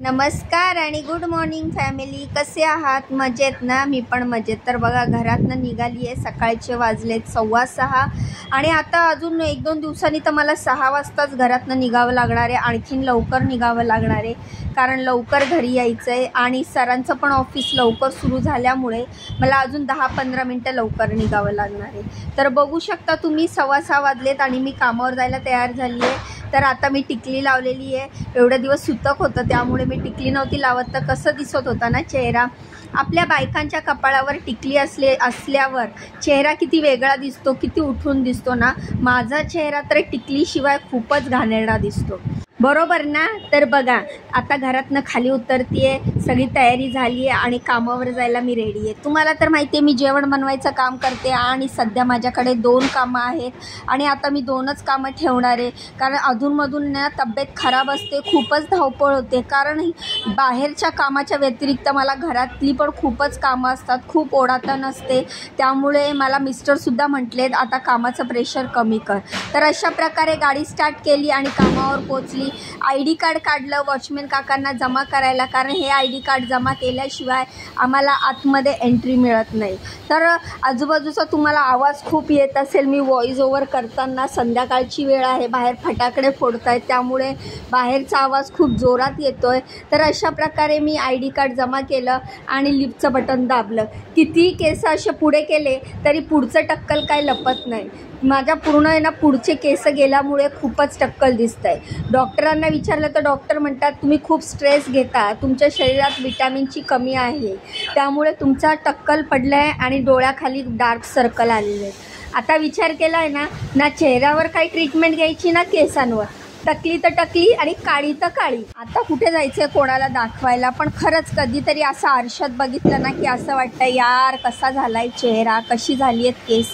नमस्कार आणि good morning family. कसे आहात? मजेत ना? मी पण मजेत. तर बघा, घरातनं निघाली आहे. सकाळचे वाजलेत 6:15 आणि आता अजून 1-2 दिवसांनी तर मला 6 वाजताच घरातनं निघावं लागणार आहे. आणखीन लवकर निघावं लागणार आहे कारण लवकर घरी यायचं आहे आणि सरांचं पण ऑफिस लवकर सुरू झाल्यामुळे मला अजून 10-15 मिनटं लवकर निघावं लागणार आहे. तर बघू शकता तुम्ही 6:15 वाजलेत आणि मी कामावर जायला तयार झाली आहे. तर आता मी टिकली लावलेली आहे. एवढे दिवस सुतक होतं त्यामुळे मी टिकली नव्हती लावत, तर कसं दिसत होता ना चेहरा. आपल्या बायकांच्या कपाळावर टिकली असल्यावर चेहरा किती वेगळा दिसतो, किती उठून दिसतो ना. माझा चेहरा तर टिकलीशिवाय खूपच घाणेरडा दिसतो, बरोबर ना. तर बघा, आता घरातनं खाली उतरतीये, सगळी तयारी झाली आहे आणि कामावर जायला मी रेडी आहे. तुम्हाला तर माहिती आहे मी जेवण बनवायचं काम करते आणि सध्या माझ्याकडे 2 कामं आहेत आणि आता मी 2च कामं ठेवणार आहे कारण अधूनमधून ना तब्येत खराब असते, खूपच धावपळ होते. कारण बाहेरच्या कामाच्या व्यतिरिक्त मला घरातली पण खूपच कामं असतात, खूप ओढाताण असते. त्यामुळे मला मिस्टरसुद्धा म्हटलेत आता कामाचं प्रेशर कमी कर. तर अशा प्रकारे गाडी स्टार्ट केली आणि कामावर पोचली. ID कार्ड काढलं वॉचमॅन काकांना जमा करायला, कारण हे ID कार्ड जमा केल्याशिवाय आम्हाला आतमध्ये एंट्री मिळत नाही. तर आजूबाजूचा तुम्हाला आवाज खूप येत असेल. मी व्हॉइस ओव्हर करताना, संध्याकाळची वेळ आहे, बाहेर फटाकडे फोडत आहेत त्यामुळे बाहेरचा आवाज खूप जोरात येतो आहे. तर अशा प्रकारे मी ID कार्ड जमा केलं आणि लिफ्टचं बटन दाबलं. किती केस असे पुढे केले तरी पुढचं टक्कल काय लपत नाही. माझ्या पूर्ण आहे ना पुढचे केस गेल्यामुळे खूपच टक्कल दिसत आहे. डॉक्टरांना विचारलं तर डॉक्टर म्हणतात तुम्ही खूप स्ट्रेस घेता, तुमच्या शरीरात विटॅमिनची कमी आहे, त्यामुळे तुमचा टक्कल पडला आहे आणि डोळ्याखाली डार्क सर्कल आलेले आहेत. आता विचार केला आहे ना चेहऱ्यावर काही ट्रीटमेंट घ्यायची ना केसांवर. टकली तर टकली आणि काळी तर काळी. आता कुठे जायचं आहे कोणाला दाखवायला, पण खरंच कधीतरी असं आरशात बघितलं ना की असं वाटतं यार कसा झाला आहे चेहरा, कशी झाली आहेत केस,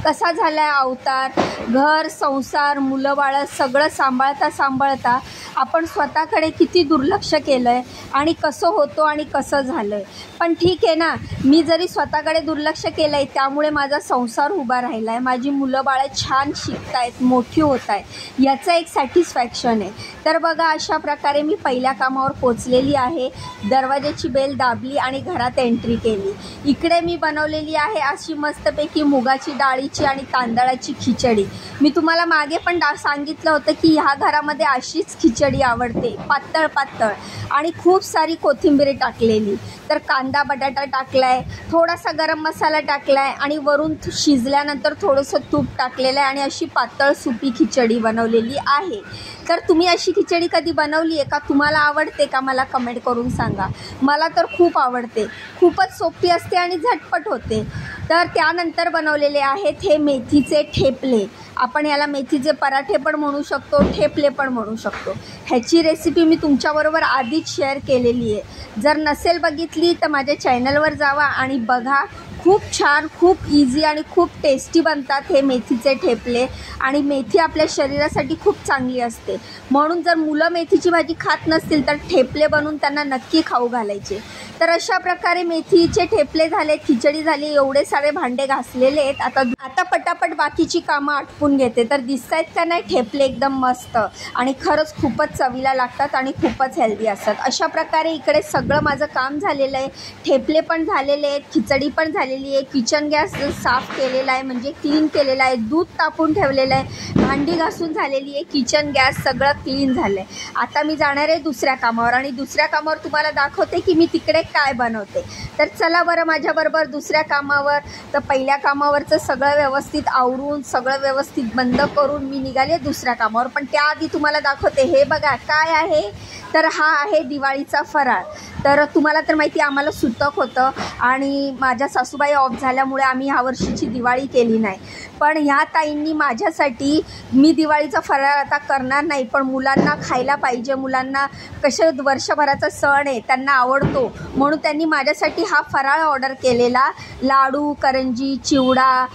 कसा झाला आहे अवतार. घर, संसार, मुलं बाळं सगळं सांभाळता आपण स्वतःकडे किती दुर्लक्ष केलं आहे आणि कसं होतो आणि कसं झालं आहे. पण ठीक आहे ना, मी जरी स्वतःकडे दुर्लक्ष केलं आहे त्यामुळे माझा संसार उभा राहिला आहे, माझी मुलं बाळं छान शिकत आहेत, मोठी होत आहे, याचं एक सॅटिस्फॅक्शन आहे. तर बघा, अशा प्रकारे मी पहिल्या कामावर पोचलेली आहे. दरवाजाची बेल दाबली आणि घरात एंट्री केली. इकडे मी बनवलेली आहे अशी मस्तपैकी मुगाची डाळीची आणि तांदळाची खिचडी. मी तुम्हाला मागे पण सांगितलं होतं की ह्या घरामध्ये अशीच खिचडी आवडते, पातळ पातळ आणि खूप सारी कोथिंबीर टाकलेली. तर कांदा बटाटा टाकला आहे, थोडासा गरम मसाला टाकला आहे आणि वरून शिजल्यानंतर थोडंसं तूप टाकलेलं आहे आणि अशी पातळ सुपी खिचडी बनवलेली आहे. तर तुम्ही अशी खिचडी कधी बनवली आहे का? तुम्हाला आवडते का? मला कमेंट करून सांगा. मला तर खूप आवडते, खूपच सोपी असते आणि झटपट होते. तर त्यानंतर बनवलेले आहेत हे मेथीचे ठेपले. आपण याला मेथीचे पराठे पण म्हणू शकतो, ठेपले पण म्हणू शकतो. ह्याची रेसिपी मी तुमच्याबरोबर आधीच शेअर केलेली आहे. जर नसेल बघितली तर माझ्या चॅनलवर जावा आणि बघा. खूप छान, खूप इझी आणि खूप टेस्टी बनतात हे मेथीचे ठेपले. आणि मेथी आपल्या शरीरासाठी खूप चांगली असते, म्हणून जर मुलं मेथीची भाजी खात नसतील तर ठेपले बनवून त्यांना नक्की खाऊ घालायचे. तर अशा प्रकारे मेथीचे ठेपले झाले, खिचडी झाली, एवढे सारे भांडे घासलेले आहेत. आता पटापट बाकीची कामं आटपून घेते. तर दिसत आहेत का नाही ठेपले? एकदम मस्त आणि खरंच खूपच चवीला लागतात आणि खूपच हेल्दी असतात. अशा प्रकारे इकडे सगळं माझं काम झालेलं आहे. ठेपले पण झालेले आहेत, खिचडी पण झालेली आहे, किचन गॅस साफ केलेला आहे म्हणजे क्लीन केलेला आहे, दूध तापून ठेवलेलं आहे, भांडी घासून झालेली आहे, किचन गॅस सगळं क्लीन झालं आहे. आता मी जाणार आहे दुसऱ्या कामावर आणि दुसऱ्या कामावर तुम्हाला दाखवते की मी तिकडे काय बनवते. तर चला बरं माझ्याबरोबर दुसऱ्या कामावर. तर पहिल्या कामावरचं सगळं व्यवस्थित आवरून, सगळं व्यवस्थित बंद करून मी निघाले दुसऱ्या कामावर. पण त्याआधी तुम्हाला दाखवते. हे बघा काय आहे, तर हा आहे दिवाळीचा फराळ. तर तुम्हाला तर माहिती आम्हाला सुतक होतं आणि माझ्या सासूबाई ऑफ झाल्यामुळे आम्ही ह्या वर्षीची दिवाळी केली नाही. पण ह्या ताईंनी माझ्यासाठी, मी दिवाळीचा फराळ आता करणार नाही पण मुलांना खायला पाहिजे, मुलांना कसं वर्षभराचा सण आहे त्यांना आवडतो म्हणून त्यांनी माझ्यासाठी हा फराळ ऑर्डर केलेला. लाडू, करंजी, चिवडा,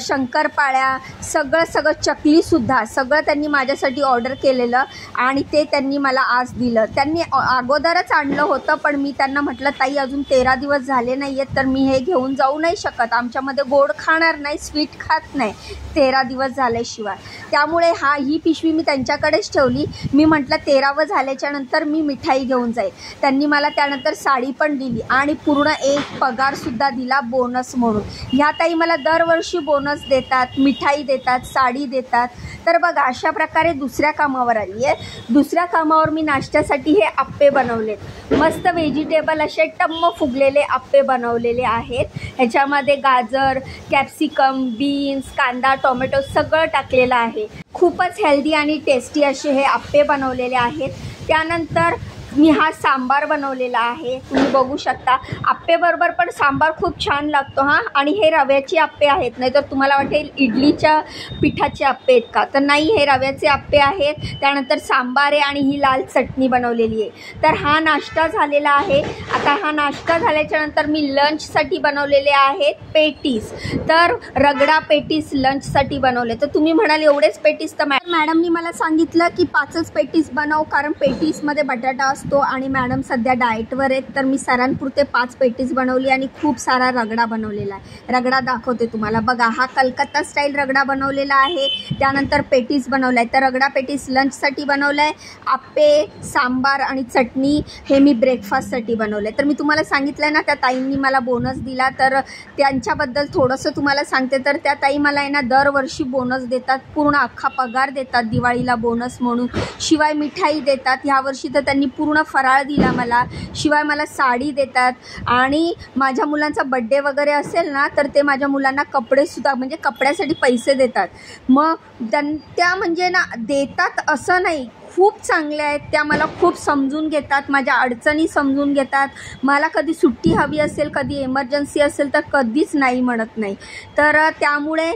शंकरपाळ्या, सगळं चकलीसुद्धा सगळं त्यांनी माझ्यासाठी ऑर्डर केलेलं आणि ते त्यांनी मला आज दिलं. त्यांनी अगोदरच आणलं होतं पण मी त्यांना म्हटलं ताई अजून 13 दिवस झाले नाही आहेत तर मी हे घेऊन जाऊ नाही शकत, आमच्यामध्ये गोड खाणार नाही, स्वीट खात नाही, नाही, 13 दिवस झाल्याशिवाय. त्यामुळे ही पिशवी मी त्यांच्याकडेच ठेवली. मी म्हटलं 13वं झाल्याच्या नंतर मी मिठाई घेऊन जाईल. त्यांनी मला त्यानंतर साडी पण दिली आणि पूर्ण एक पगारसुद्धा दिला बोनस म्हणून. ह्या ताई मला दरवर्षी बोनस देतात, मिठाई देतात, साडी देतात. तर बघा अशा प्रकारे दुसऱ्या कामावर आली आहे. दुसऱ्या कामावर मी नाश्त्यासाठी हे आप्पे बनवलेत. मस्त व्हेजिटेबल असे टम्म फुगलेले आप्पे बनवलेले आहेत. ह्याच्यामध्ये गाजर, कॅप्सिकम, बीन्स, कांदा, टोमॅटो सगळं टाकलेलं आहे. खूपच हेल्दी आणि टेस्टी असे हे आप्पे बनवलेले आहेत. त्यानंतर मी हा सांबार बनवलेला आहे, तुम्ही बघू शकता. आप्पेबरोबर पण सांबार खूप छान लागतो आणि हे रव्याचे आप्पे आहेत. नाहीतर तुम्हाला वाटेल इडलीच्या पिठाचे आप्पे आहेत का, तर नाही, हे रव्याचे आप्पे आहेत. त्यानंतर सांबार आहे आणि ही लाल चटणी बनवलेली आहे. तर हा नाश्ता झालेला आहे. आता हा नाश्ता झाल्याच्या नंतर मी लंचसाठी बनवलेले आहेत पेटीस. तर रगडा पेटीस लंचसाठी बनवले. तर तुम्ही म्हणाल एवढेच पेटीस, तर मॅडमनी मला सांगितलं की 5च पेटीस बनव, कारण पेटीसमध्ये बटाटा असतो आणि मॅडम सध्या डाएटवर आहेत. तर मी सरांपुरते 5 पेटीस बनवली आणि खूप सारा रगडा बनवलेला आहे. रगडा दाखवते तुम्हाला. बघा हा कलकत्ता स्टाईल रगडा बनवलेला आहे. त्यानंतर पेटीस बनवला आहे. तर रगडा पेटीस लंचसाठी बनवला आहे. आप्पे, सांबार आणि चटणी हे मी ब्रेकफास्टसाठी बनवलं आहे. तर मी तुम्हाला सांगितलं ना, त्या ताईंनी मला बोनस दिला, तर त्यांच्याबद्दल थोडंसं तुम्हाला सांगते. तर त्या ताई मला आहे ना दरवर्षी बोनस देतात, पूर्ण अख्खा पगार देतात दिवाळीला बोनस म्हणून. शिवाय मिठाई देतात. ह्यावर्षी तर त्यांनी पूर्ण फराळ दिला मला. शिवाय मला साडी देतात आणि माझ्या मुलांचा बड्डे वगैरे असेल ना, तर ते माझ्या मुलांना कपडेसुद्धा, म्हणजे कपड्यासाठी पैसे देतात. मग त्या म्हणजे ना देतात असं नाही, खूप चांगल्या आहेत त्या. मला खूप समजून घेतात, माझ्या अडचणी समजून घेतात. मला कधी सुट्टी हवी असेल, कधी एमर्जन्सी असेल, तर कधीच नाही म्हणत नाही. तर त्यामुळे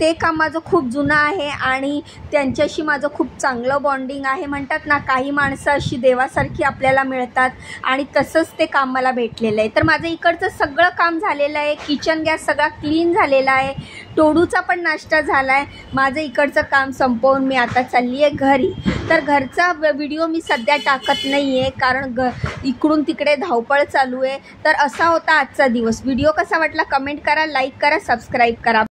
ते काम माझं खूप जुनं आहे आणि त्यांच्याशी माझं खूप चांगलं बॉन्डिंग आहे. म्हणतात ना, काही माणसं अशी देवासारखी आपल्याला मिळतात आणि तसंच ते काम मला भेटलेलं आहे. तर माझं इकडचं सगळं काम झालेलं आहे. किचन गॅस सगळा क्लीन झालेला आहे. टोडूचा पण नाश्ता झाला आहे. माझं इकडचं काम संपवून मी आता चालली आहे घरी. तर घरचा व्हिडिओ मी सध्या टाकत नाही आहे, कारण इकडून तिकडे धावपळ चालू आहे. तर असा होता आजचा दिवस. व्हिडिओ कसा वाटला कमेंट करा, लाईक करा, सबस्क्राईब करा.